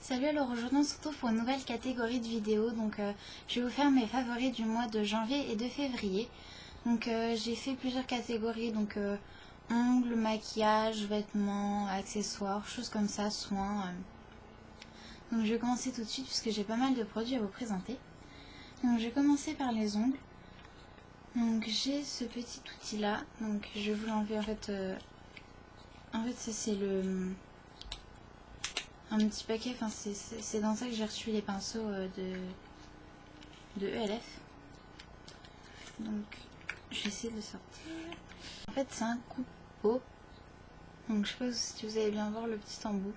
Salut, alors aujourd'hui on se retrouve pour une nouvelle catégorie de vidéos. Donc je vais vous faire mes favoris du mois de janvier et de février. Donc j'ai fait plusieurs catégories, donc ongles, maquillage, vêtements, accessoires, choses comme ça, soins. Donc je vais commencer tout de suite puisque j'ai pas mal de produits à vous présenter. Donc je vais commencer par les ongles. Donc j'ai ce petit outil là, donc je vais vous l'enlever en fait ça c'est un petit paquet, enfin c'est dans ça que j'ai reçu les pinceaux de ELF. Donc je vais essayer de le sortir. En fait c'est un coupe-pot. Donc je sais pas si vous allez bien voir le petit embout.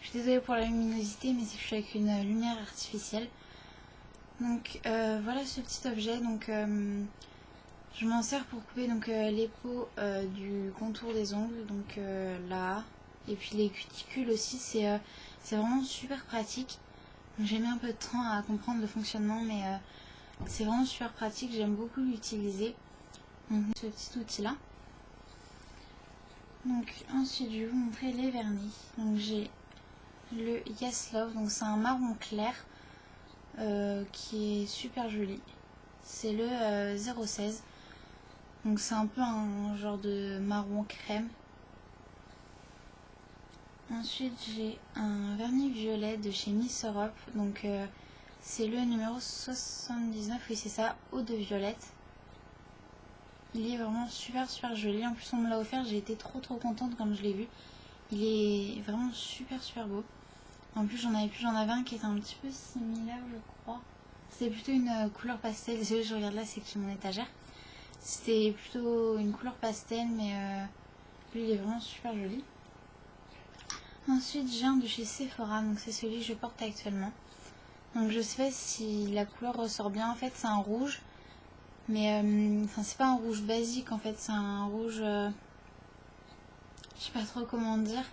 Je suis désolée pour la luminosité, mais c'est que je suis avec une lumière artificielle. Donc voilà ce petit objet. Donc je m'en sers pour couper donc les peaux du contour des ongles, donc là, et puis les cuticules aussi. C'est vraiment super pratique. J'ai mis un peu de temps à comprendre le fonctionnement, mais c'est vraiment super pratique. J'aime beaucoup l'utiliser. Donc ce petit outil là. Donc ensuite je vais vous montrer les vernis. Donc j'ai le Yes Love, donc c'est un marron clair qui est super joli. C'est le 016. Donc c'est un peu un genre de marron crème. Ensuite j'ai un vernis violet de chez Miss Europe. Donc c'est le numéro 79, oui c'est ça, eau de violette. Il est vraiment super joli. En plus on me l'a offert, j'ai été trop contente quand je l'ai vu. Il est vraiment super beau. En plus j'en avais un qui était un petit peu similaire je crois. C'était plutôt une couleur pastel. Désolée, je regarde là, c'est qui mon étagère. C'était plutôt une couleur pastel, mais lui il est vraiment super joli. Ensuite j'ai un de chez Sephora, donc c'est celui que je porte actuellement. Donc je sais pas si la couleur ressort bien, en fait c'est un rouge. Mais enfin c'est pas un rouge basique en fait, c'est un rouge... je sais pas trop comment dire.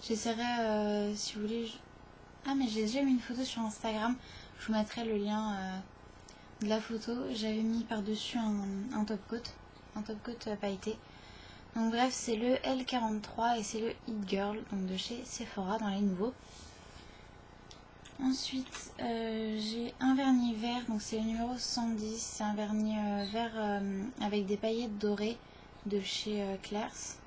J'essaierai si vous voulez... Ah mais j'ai déjà mis une photo sur Instagram, je vous mettrai le lien de la photo. J'avais mis par dessus un top coat pailleté. Donc bref c'est le L43 et c'est le Hit Girl, donc de chez Sephora dans les nouveaux. Ensuite j'ai un vernis vert, donc c'est le numéro 110, c'est un vernis vert avec des paillettes dorées de chez Claire's.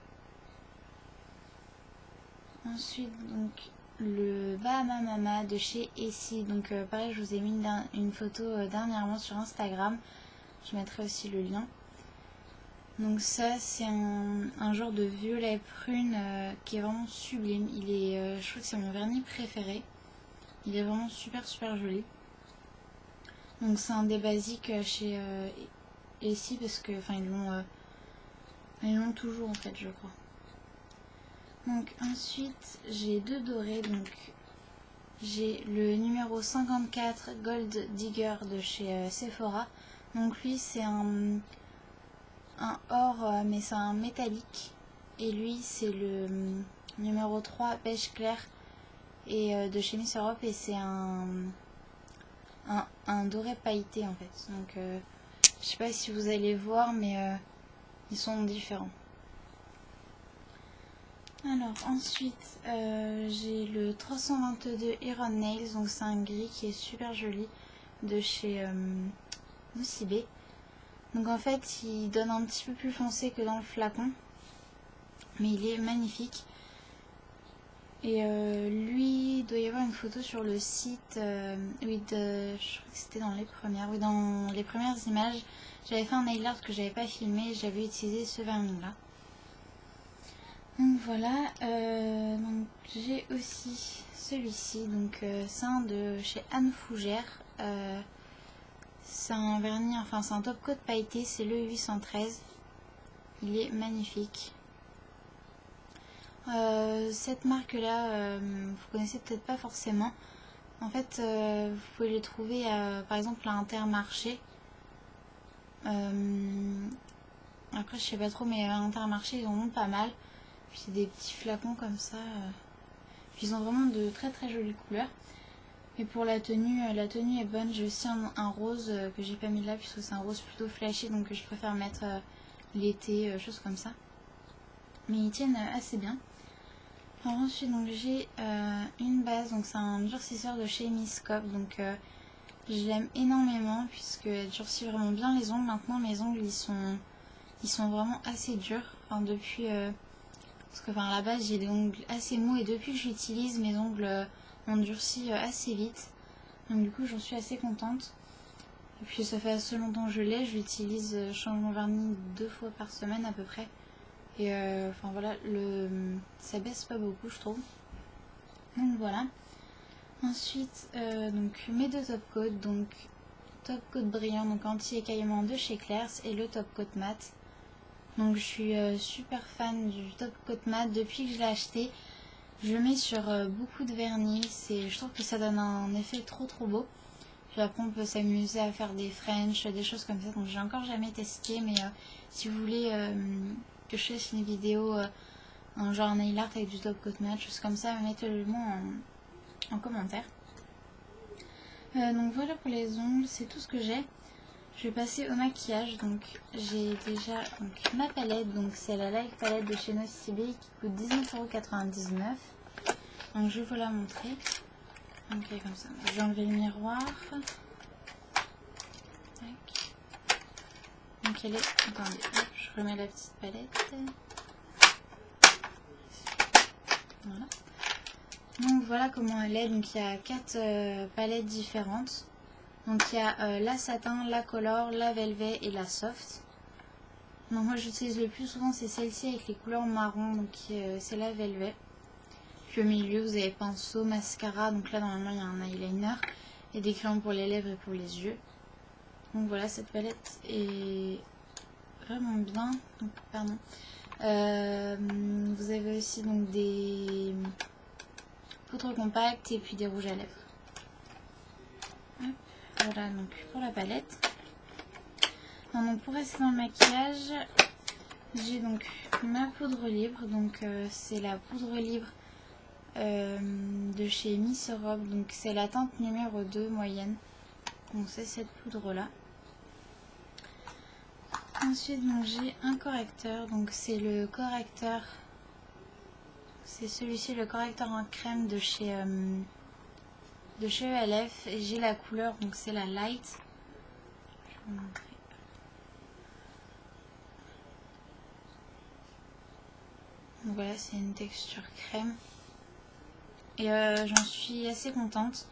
Ensuite donc le Bahama Mama de chez Essie, donc pareil je vous ai mis une photo dernièrement sur Instagram, je mettrai aussi le lien. Donc ça c'est un genre de violet prune qui est vraiment sublime, je trouve que c'est mon vernis préféré, il est vraiment super joli. Donc c'est un des basiques chez Essie parce que enfin ils l'ont toujours en fait je crois. Donc ensuite j'ai deux dorés, donc j'ai le numéro 54 Gold Digger de chez Sephora. Donc lui c'est un or mais c'est un métallique, et lui c'est le numéro 3 beige clair et de chez Miss Europe, et c'est un doré pailleté en fait. Donc je sais pas si vous allez voir, mais ils sont différents. Alors ensuite j'ai le 322 Iron Nails, donc c'est un gris qui est super joli de chez Nocibé. Donc en fait il donne un petit peu plus foncé que dans le flacon, mais il est magnifique. Et lui, il doit y avoir une photo sur le site, oui, je crois que c'était dans les premières, oui, dans les premières images. J'avais fait un nail art que j'avais pas filmé et j'avais utilisé ce vernis là. Donc voilà, donc j'ai aussi celui-ci, donc c'est un de chez Anne Fougère. C'est un vernis, enfin c'est un top coat pailleté, c'est le 813. Il est magnifique. Cette marque là vous connaissez peut-être pas forcément. En fait vous pouvez les trouver par exemple à Intermarché. Après je sais pas trop, mais à Intermarché ils en ont pas mal. Puis c'est des petits flacons comme ça. Puis ils ont vraiment de très jolies couleurs. Et pour la tenue est bonne. J'ai aussi un rose que j'ai pas mis là puisque c'est un rose plutôt flashy, donc je préfère mettre l'été, choses comme ça. Mais ils tiennent assez bien. Alors ensuite donc j'ai une base, donc c'est un durcisseur de chez Miscope, donc je l'aime énormément puisque elle durcit vraiment bien les ongles. Maintenant mes ongles ils sont vraiment assez durs, enfin depuis parce que enfin, à la base j'ai des ongles assez mous et depuis que j'utilise mes ongles ont durci assez vite, donc du coup j'en suis assez contente. Et puis ça fait assez longtemps que je l'ai, je l'utilise, je change mon vernis 2 fois par semaine à peu près. Et enfin voilà, ça baisse pas beaucoup je trouve. Donc voilà. Ensuite donc mes deux top coats, donc top coat brillant, donc anti-écaillement de chez Claire's et le top coat mat. Donc je suis super fan du top coat mat depuis que je l'ai acheté. Je le mets sur beaucoup de vernis, je trouve que ça donne un effet trop beau. Puis après on peut s'amuser à faire des French, des choses comme ça. Donc j'ai encore jamais testé, mais si vous voulez que je fasse une vidéo, un genre nail art avec du top coat mat, choses comme ça, mettez-le moi en commentaire. Donc voilà pour les ongles, c'est tout ce que j'ai. Je vais passer au maquillage, donc j'ai déjà donc, ma palette, donc c'est la Live palette de chez Nocibé qui coûte 19,99 €. Donc je vais vous la montrer. Donc elle est comme ça. Je vais enlever le miroir. Tac. Donc elle est... Attendez, hop, je remets la petite palette. Voilà. Donc voilà comment elle est. Donc il y a 4 palettes différentes. Donc il y a la satin, la color, la velvet et la soft. Donc moi j'utilise le plus souvent c'est celle-ci avec les couleurs marron, donc c'est la velvet. Puis au milieu vous avez pinceau, mascara, donc là normalement il y a un eyeliner et des crayons pour les lèvres et pour les yeux. Donc voilà, cette palette est vraiment bien. Donc, pardon. Vous avez aussi donc des poudres compactes et puis des rouges à lèvres. Hop, voilà donc pour la palette. Donc pour rester dans le maquillage, j'ai donc ma poudre libre, donc c'est la poudre libre de chez Miss Europe, donc c'est la teinte numéro 2 moyenne, donc c'est cette poudre là. Ensuite donc j'ai un correcteur, donc c'est le correcteur, c'est celui-ci, le correcteur en crème de chez ELF, et j'ai la couleur, donc c'est la light. Je vais vous montrer. Donc voilà, c'est une texture crème. Et j'en suis assez contente.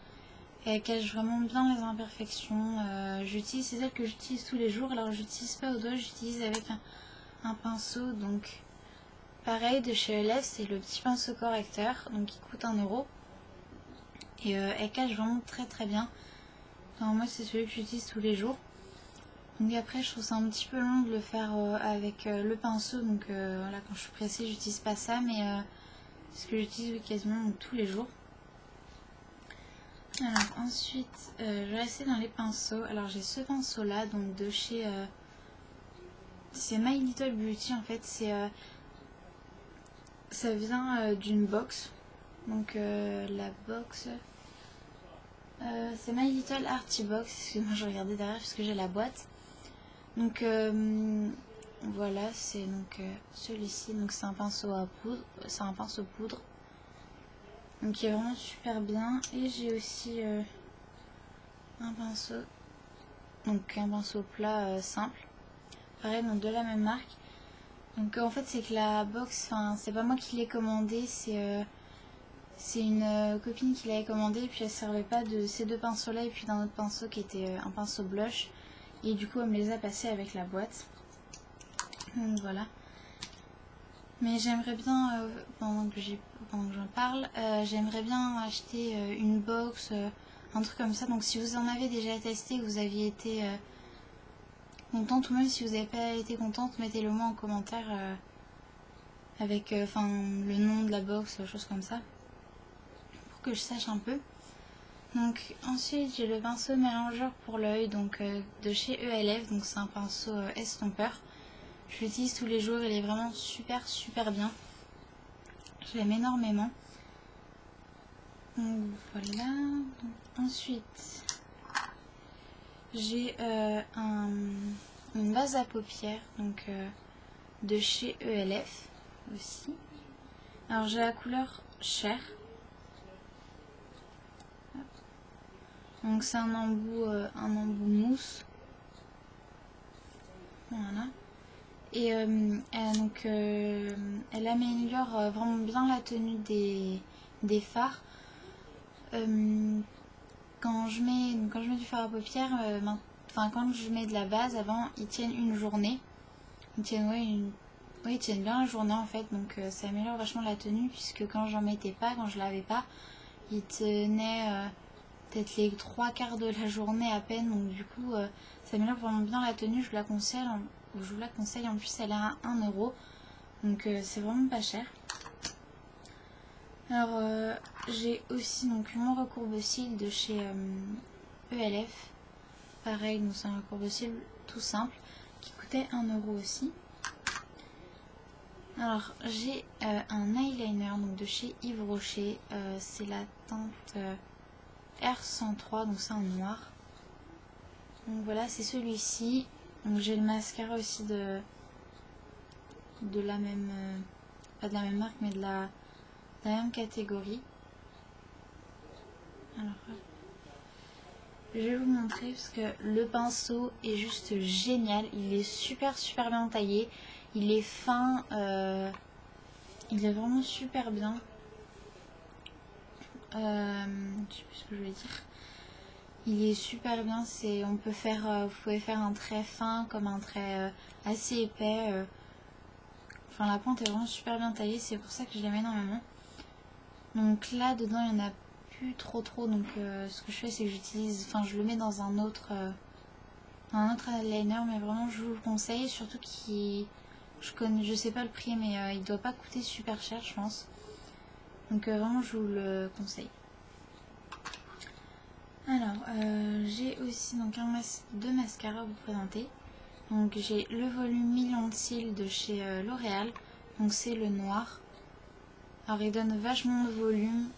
Elle cache vraiment bien les imperfections. C'est celle que j'utilise tous les jours. Alors j'utilise pas au doigt, j'utilise avec un pinceau. Donc pareil de chez ELF, c'est le petit pinceau correcteur. Donc qui coûte 1 €. Et elle cache vraiment très bien. Donc, moi c'est celui que j'utilise tous les jours. Donc après je trouve ça un petit peu long de le faire avec le pinceau. Donc voilà, quand je suis pressée j'utilise pas ça. Mais c'est ce que j'utilise quasiment tous les jours. Alors ensuite je vais rester dans les pinceaux. Alors j'ai ce pinceau là, donc de chez c'est My Little Beauty en fait. Ça vient d'une box. Donc la box c'est My Little Arty Box. Excusez-moi, je regardais derrière parce que j'ai la boîte. Donc voilà, c'est donc celui-ci. Donc c'est un pinceau à poudre, c'est un pinceau poudre. Donc il est vraiment super bien. Et j'ai aussi un pinceau, donc un pinceau plat simple, pareil, donc de la même marque. Donc en fait c'est que la box, enfin c'est pas moi qui l'ai commandé, c'est une copine qui l'avait commandé, et puis elle servait pas de ces deux pinceaux là et puis d'un autre pinceau qui était un pinceau blush, et du coup elle me les a passés avec la boîte. Donc voilà. Mais j'aimerais bien, pendant que j'en parle, j'aimerais bien acheter une box, un truc comme ça. Donc si vous en avez déjà testé, que vous aviez été contente, ou même si vous n'avez pas été contente, mettez-le moi en commentaire avec le nom de la box, choses comme ça, pour que je sache un peu. Donc ensuite j'ai le pinceau mélangeur pour l'œil, donc de chez ELF, donc c'est un pinceau estompeur. Je l'utilise tous les jours, il est vraiment super bien. Je l'aime énormément. Donc voilà. Donc, ensuite, j'ai une base à paupières, donc de chez ELF aussi. Alors j'ai la couleur chair. Donc c'est un embout mousse. Voilà. Et elle améliore vraiment bien la tenue des fards. Quand je mets du fard à paupières, quand je mets de la base, avant ils tiennent une journée. Ils tiennent, ils tiennent bien la journée en fait, donc ça améliore vachement la tenue, puisque quand j'en mettais pas, quand je lavais pas, ils tenaient peut-être les 3/4 de la journée à peine, donc du coup ça améliore vraiment bien la tenue. Je vous la conseille, en plus elle est à 1 euro, donc c'est vraiment pas cher. Alors j'ai aussi donc mon recourbe-cils de chez ELF, pareil, donc c'est un recourbe-cils tout simple qui coûtait 1 euro aussi. Alors j'ai un eyeliner donc de chez Yves Rocher, c'est la teinte R103, donc c'est en noir. Donc voilà, c'est celui-ci. Donc j'ai le mascara aussi de la même, pas de la même marque, mais de la même catégorie. Alors je vais vous montrer parce que le pinceau est juste génial. Il est super bien taillé. Il est fin. Il est vraiment super bien. Je sais plus ce que je voulais dire. Il est super bien. On peut faire, vous pouvez faire un trait fin comme un trait assez épais. Enfin, la pointe est vraiment super bien taillée. C'est pour ça que je l'aime énormément. Donc là, dedans, il n'y en a plus trop. Donc ce que je fais, c'est que je le mets dans un autre eyeliner. Mais vraiment, je vous le conseille. Surtout je sais pas le prix, mais il doit pas coûter super cher, je pense. Donc vraiment, je vous le conseille. Alors, j'ai aussi donc deux mascaras à vous présenter. Donc j'ai le volume million de cils de chez L'Oréal. Donc c'est le noir. Alors il donne vachement de volume.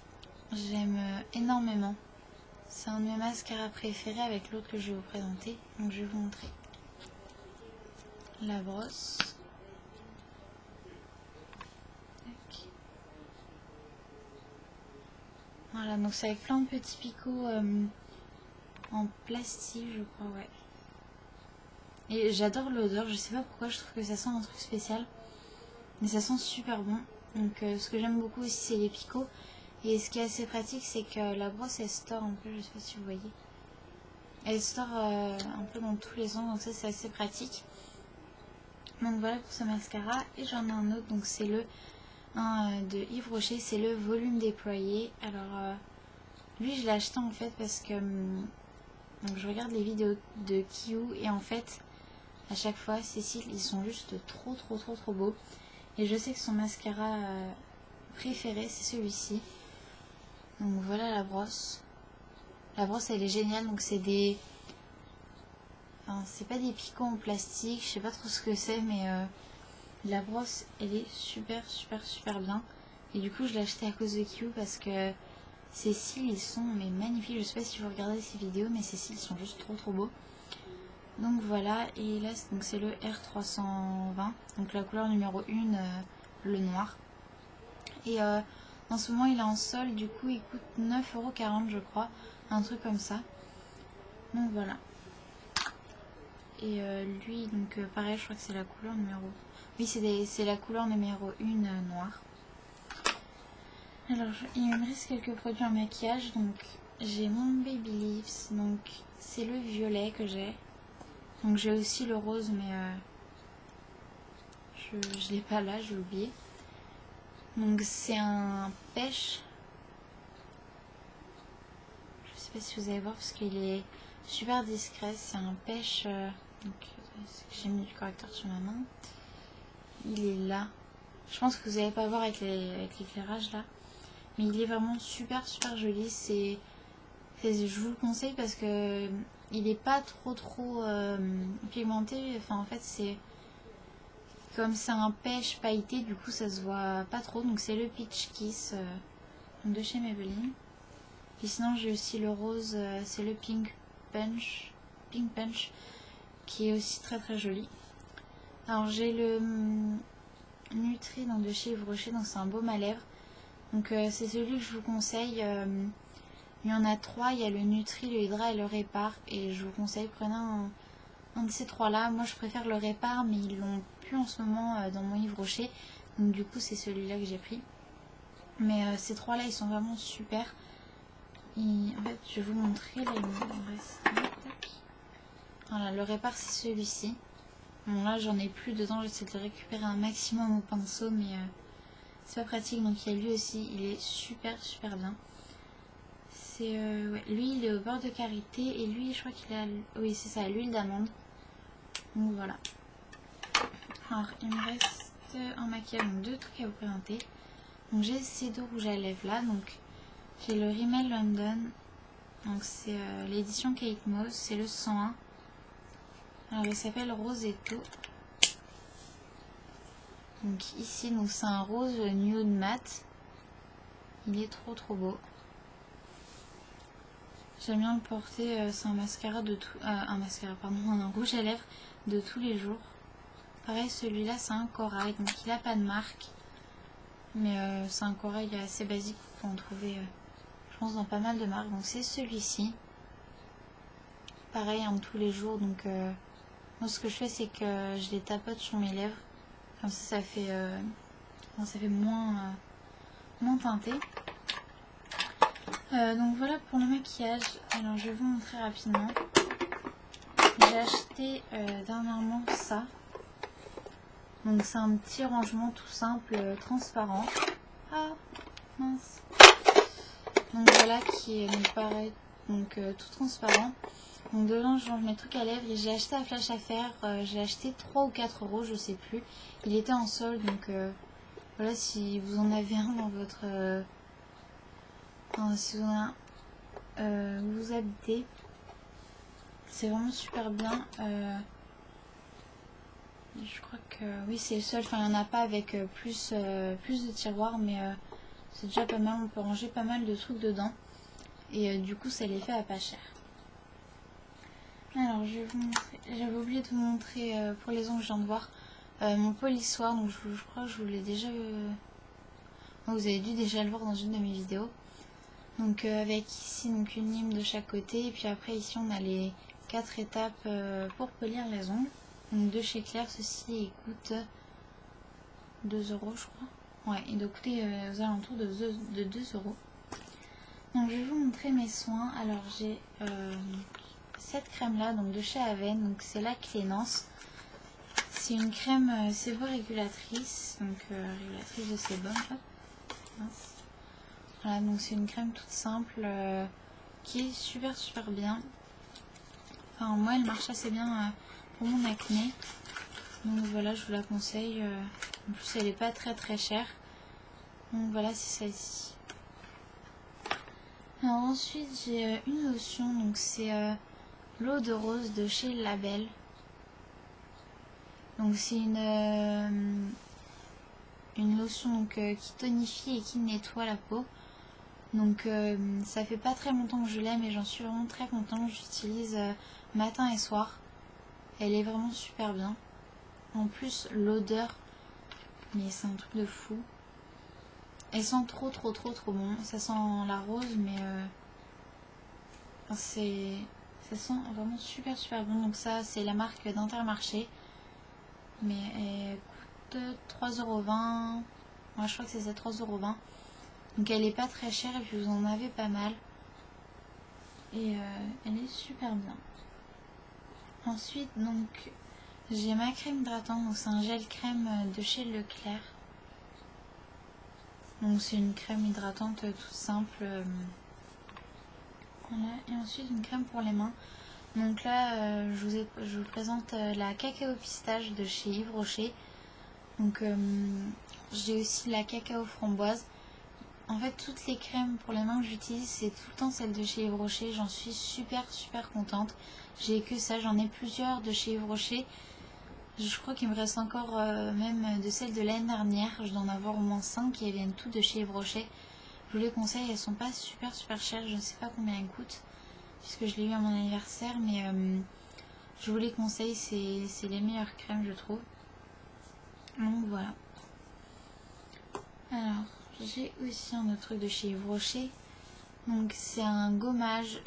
J'aime énormément. C'est un de mes mascaras préférés avec l'autre que je vais vous présenter. Donc je vais vous montrer la brosse. Voilà, donc c'est avec plein de petits picots en plastique, je crois, ouais. Et j'adore l'odeur, je sais pas pourquoi, je trouve que ça sent un truc spécial. Mais ça sent super bon. Donc ce que j'aime beaucoup aussi, c'est les picots. Et ce qui est assez pratique, c'est que la brosse, elle store un peu, je sais pas si vous voyez. Elle store un peu dans tous les sens, donc ça c'est assez pratique. Donc voilà pour ce mascara. Et j'en ai un autre, donc c'est le de Yves Rocher, c'est le volume déployé. Alors lui je l'ai acheté en fait parce que donc je regarde les vidéos de Kiyu et en fait à chaque fois ces cils ils sont juste trop beaux. Et je sais que son mascara préféré c'est celui-ci. Donc voilà la brosse. La brosse elle est géniale, donc c'est des... Enfin, c'est pas des picots en plastique, je sais pas trop ce que c'est, mais la brosse elle est super bien. Et du coup je l'ai acheté à cause de Kiyu parce que ces cils ils sont magnifiques. Je sais pas si vous regardez ces vidéos, mais ces cils sont juste trop beaux. Donc voilà, et là c'est le R320, donc la couleur numéro 1, le noir. Et en ce moment il est en solde, du coup il coûte 9,40 € je crois, un truc comme ça. Donc voilà. Et lui, donc pareil, je crois que c'est la couleur numéro... Oui, c'est la couleur numéro 1 noire. Alors il me reste quelques produits en maquillage, donc j'ai mon Babyliss, donc c'est le violet que j'ai. Donc j'ai aussi le rose, mais je l'ai pas là, j'ai oublié. Donc c'est un pêche. Je sais pas si vous allez voir parce qu'il est super discret. C'est un pêche. Donc j'ai mis du correcteur sur ma main. Il est là. Je pense que vous n'allez pas voir avec l'éclairage là. Mais il est vraiment super joli. Je vous le conseille parce que il est pas trop pigmenté. Enfin en fait c'est comme c'est un pêche pailleté, du coup ça se voit pas trop. Donc c'est le Peach Kiss de chez Maybelline. Et sinon j'ai aussi le rose, c'est le Pink Punch qui est aussi très joli. Alors j'ai Nutri donc de chez Yves Rocher, donc c'est un baume à lèvres. Donc c'est celui que je vous conseille. Il y en a 3, il y a le Nutri, le Hydra et le Répar. Et je vous conseille, prenez un de ces 3 là. Moi je préfère le Répar, mais ils l'ont plus en ce moment dans mon Yves Rocher. Donc du coup c'est celui-là que j'ai pris. Mais ces 3 là ils sont vraiment super. En fait je vais vous montrer, là il me reste... Voilà, le Répar c'est celui-ci. Bon là j'en ai plus dedans, j'essaie de le récupérer un maximum au pinceau, mais c'est pas pratique. Donc il y a lui aussi, il est super bien. C'est ouais, lui il est au beurre de karité et lui je crois qu'il a, oui c'est ça, l'huile d'amande. Donc voilà. Alors il me reste un maquillage, donc 2 trucs à vous présenter. Donc j'ai ces 2 rouges à lèvres là, donc j'ai le Rimmel London, donc c'est l'édition Kate Moss, c'est le 101. Alors il s'appelle Rosetto. Donc ici donc c'est un rose nude mat. Il est trop beau. J'aime bien le porter, c'est un mascara de tout, un rouge à lèvres de tous les jours. Pareil celui-là c'est un corail, donc il a pas de marque. Mais c'est un corail assez basique, vous pouvez en trouver je pense dans pas mal de marques. Donc c'est celui-ci. Pareil tous les jours, donc moi ce que je fais c'est que je les tapote sur mes lèvres. Comme ça fait moins teinté. Donc voilà pour le maquillage. Alors je vais vous montrer rapidement. J'ai acheté dernièrement ça. Donc c'est un petit rangement tout simple, transparent. Ah mince. Donc voilà qui me paraît donc tout transparent. Donc dedans je range mes trucs à lèvres et j'ai acheté à Flash Affaires. J'ai acheté 3 ou 4 euros, je sais plus. Il était en solde, donc voilà, si vous en avez un dans votre si vous en avez un, vous habitez, c'est vraiment super bien. Je crois que oui c'est le seul, enfin il n'y en a pas avec plus de tiroirs, mais c'est déjà pas mal, on peut ranger pas mal de trucs dedans et du coup ça les fait à pas cher. Alors je vais vous montrer, j'avais oublié de vous montrer pour les ongles que je viens de voir mon polissoir. Donc je crois que je vous l'ai déjà vous avez dû déjà le voir dans une de mes vidéos. Donc avec ici donc une lime de chaque côté, et puis après ici on a les 4 étapes pour polir les ongles. Donc de chez Claire, ceci il coûte 2 euros je crois. Ouais, il doit coûter aux alentours de 2 euros. Donc je vais vous montrer mes soins. Alors j'ai cette crème là, donc de chez Aven, donc c'est la Clénance. C'est une crème séborégulatrice, donc régulatrice de sébum. Voilà, donc c'est une crème toute simple qui est super bien. Enfin moi elle marche assez bien pour mon acné. Donc voilà, je vous la conseille. En plus elle est pas très chère. Donc voilà, c'est celle-ci. Alors ensuite j'ai une lotion, donc c'est l'eau de rose de chez Label. Donc c'est une lotion donc, qui tonifie et qui nettoie la peau. Donc ça fait pas très longtemps que je l'ai, mais j'en suis vraiment très contente. J'utilise matin et soir. Elle est vraiment super bien. En plus l'odeur, mais c'est un truc de fou. Elle sent trop bon. Ça sent la rose, mais ça sent vraiment super bon. Donc ça c'est la marque d'Intermarché, mais elle coûte 3,20 €. Moi je crois que c'est ça, 3,20 €. Donc elle est pas très chère et puis vous en avez pas mal. Et elle est super bien. Ensuite donc j'ai ma crème hydratante, donc c'est un gel crème de chez Leclerc. Donc c'est une crème hydratante toute simple. Voilà. Et ensuite une crème pour les mains. Donc là je vous présente la cacao pistache de chez Yves Rocher. Donc j'ai aussi la cacao framboise. En fait toutes les crèmes pour les mains que j'utilise c'est tout le temps celle de chez Yves Rocher. J'en suis super contente. J'ai que ça, j'en ai plusieurs de chez Yves Rocher. Je crois qu'il me reste encore même de celles de l'année dernière. Je dois en avoir au moins 5 qui viennent toutes de chez Yves Rocher. Je vous les conseille, elles sont pas super chères. Je ne sais pas combien elles coûtent puisque je l'ai eu à mon anniversaire, mais je vous les conseille, c'est les meilleures crèmes je trouve. Donc voilà. Alors, j'ai aussi un autre truc de chez Yves Rocher. Donc c'est un gommage,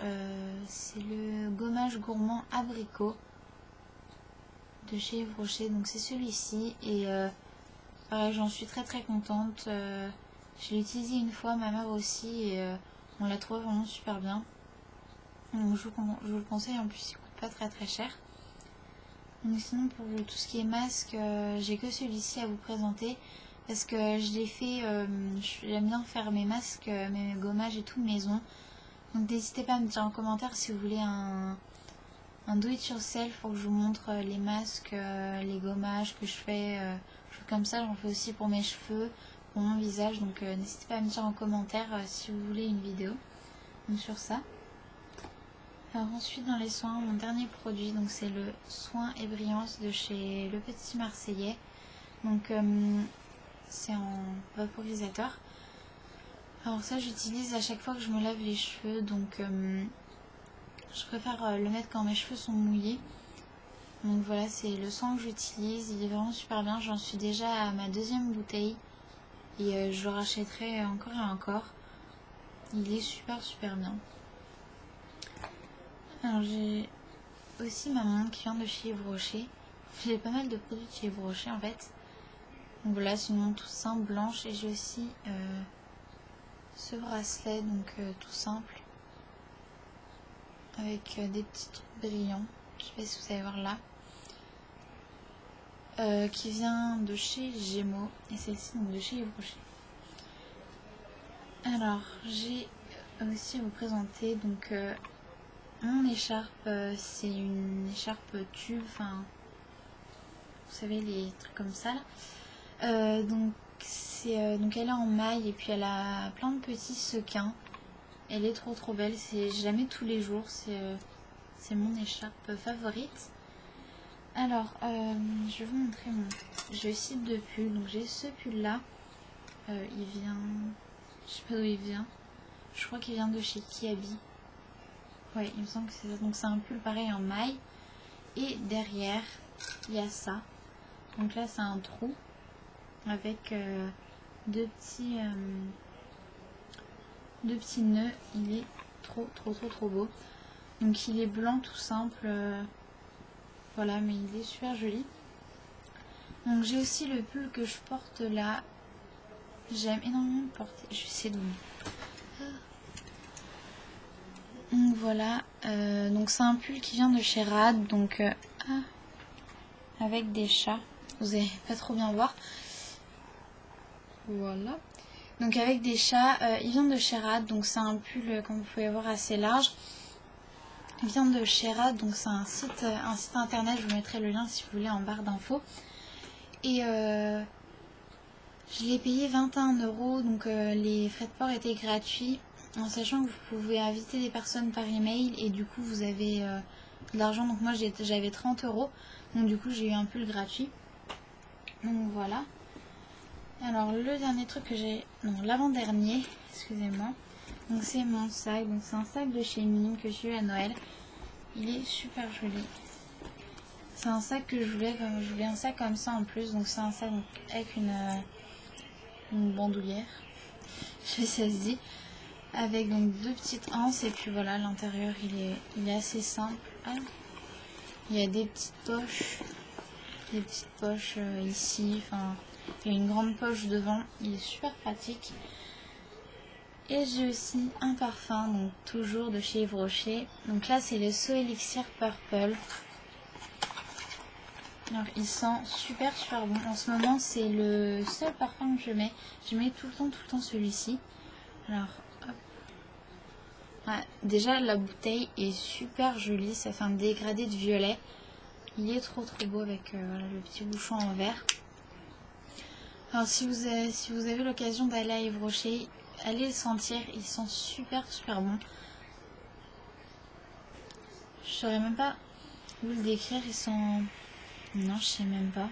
c'est le gommage gourmand abricot de chez Yves Rocher. Donc c'est celui-ci et pareil, j'en suis très contente. Je l'ai utilisé une fois, ma mère aussi, et on l'a trouvé vraiment super bien. Donc je vous le conseille, en plus il coûte pas très cher. Donc sinon pour tout ce qui est masque, j'ai que celui-ci à vous présenter. Parce que je l'ai fait, j'aime bien faire mes masques, mes gommages et tout maison. Donc n'hésitez pas à me dire en commentaire si vous voulez un do it yourself pour que je vous montre les masques, les gommages que je fais. Comme ça, j'en fais aussi pour mes cheveux, pour mon visage. Donc n'hésitez pas à me dire en commentaire si vous voulez une vidéo donc, sur ça. Alors ensuite dans les soins, mon dernier produit, donc c'est le soin et brillance de chez Le Petit Marseillais. Donc c'est en vaporisateur. Alors ça j'utilise à chaque fois que je me lave les cheveux, donc je préfère le mettre quand mes cheveux sont mouillés. Donc voilà, c'est le soin que j'utilise, il est vraiment super bien. J'en suis déjà à ma deuxième bouteille et je le rachèterai encore et encore. Il est super bien. Alors j'ai aussi ma montre qui vient de chez Yves Rocher. J'ai pas mal de produits de chez Yves Rocher en fait. Donc voilà, c'est une montre tout simple, blanche. Et j'ai aussi ce bracelet, donc tout simple. Avec des petits trucs brillants. Je sais pas si vous allez voir là. Qui vient de chez Gémeaux. Et celle-ci donc de chez Yves Rocher. Alors, j'ai aussi à vous présenter donc mon écharpe. C'est une écharpe tube, enfin, vous savez, les trucs comme ça là. Donc elle est en maille et puis elle a plein de petits sequins. Elle est trop belle, c'est jamais tous les jours, c'est mon écharpe favorite. Alors je vais vous montrer j'ai aussi deux pulls. Donc j'ai ce pull là, il vient, je sais pas d'où il vient, je crois qu'il vient de chez Kiabi. Ouais, il me semble que c'est ça. Donc c'est un pull pareil en maille et derrière il y a ça. Donc là c'est un trou avec deux petits nœuds. Il est trop beau. Donc il est blanc tout simple, voilà, mais il est super joli. Donc j'ai aussi le pull que je porte là. J'aime énormément le porter. Je vais essayer de vous... Donc voilà, donc c'est un pull qui vient de chez Rad, donc avec des chats. Vous allez pas trop bien voir. Voilà. Donc avec des chats, il vient de chez Rad, donc c'est un pull comme vous pouvez voir assez large. Il vient de chez Rad, donc c'est un site internet, je vous mettrai le lien si vous voulez en barre d'infos. Et je l'ai payé 21 €, donc les frais de port étaient gratuits, en sachant que vous pouvez inviter des personnes par email et du coup vous avez de l'argent. Donc moi j'avais 30 €, donc du coup j'ai eu un pull gratuit. Donc voilà. Alors le dernier truc que j'ai, non l'avant-dernier, excusez-moi, donc c'est mon sac. Donc c'est un sac de chez Mime que j'ai eu à Noël. Il est super joli. C'est un sac que je voulais un sac comme ça en plus. Donc c'est un sac avec une bandoulière, je sais si ça se dit, avec donc deux petites anses et puis voilà, l'intérieur il est assez simple. Ah, il y a des petites poches ici, enfin il y a une grande poche devant, il est super pratique. Et j'ai aussi un parfum, donc toujours de chez Yves Rocher. Donc là c'est le So Elixir Purple. Alors il sent super bon. En ce moment c'est le seul parfum que je mets. Je mets tout le temps celui-ci. Alors hop. Ah, déjà la bouteille est super jolie, ça fait un dégradé de violet. Il est trop beau avec voilà, le petit bouchon en verre. Alors si vous avez l'occasion d'aller à Yves Rocher, allez le sentir, il sent super bon. Je saurais même pas vous le décrire, il sent... Non, je sais même pas.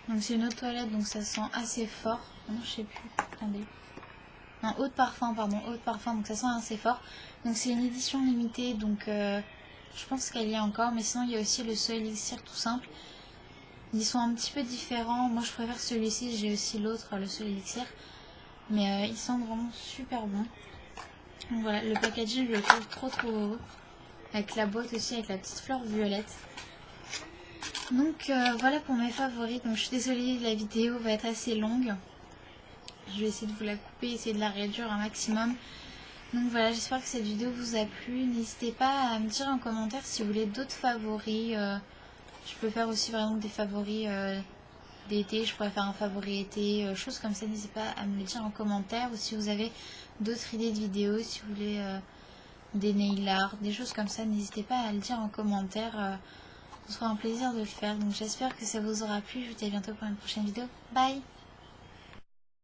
Donc c'est une eau de toilette, donc ça sent assez fort. Non, je sais plus, attendez. Non, eau de parfum, donc ça sent assez fort. Donc c'est une édition limitée, donc je pense qu'elle y est encore. Mais sinon il y a aussi le So Elixir tout simple. Ils sont un petit peu différents. Moi je préfère celui-ci, j'ai aussi l'autre, le Soleil Elixir. Mais ils sont vraiment super bons. Donc voilà, le packaging je le trouve trop beau. Avec la boîte aussi, avec la petite fleur violette. Donc voilà pour mes favoris. Donc je suis désolée, la vidéo va être assez longue. Je vais essayer de vous la couper, essayer de la réduire un maximum. Donc voilà, j'espère que cette vidéo vous a plu. N'hésitez pas à me dire en commentaire si vous voulez d'autres favoris. Je peux faire aussi vraiment des favoris d'été. Je pourrais faire un favori été, choses comme ça. N'hésitez pas à me le dire en commentaire. Ou si vous avez d'autres idées de vidéos, si vous voulez des nail art, des choses comme ça, n'hésitez pas à le dire en commentaire. Ce sera un plaisir de le faire. Donc j'espère que ça vous aura plu. Je vous dis à bientôt pour une prochaine vidéo. Bye!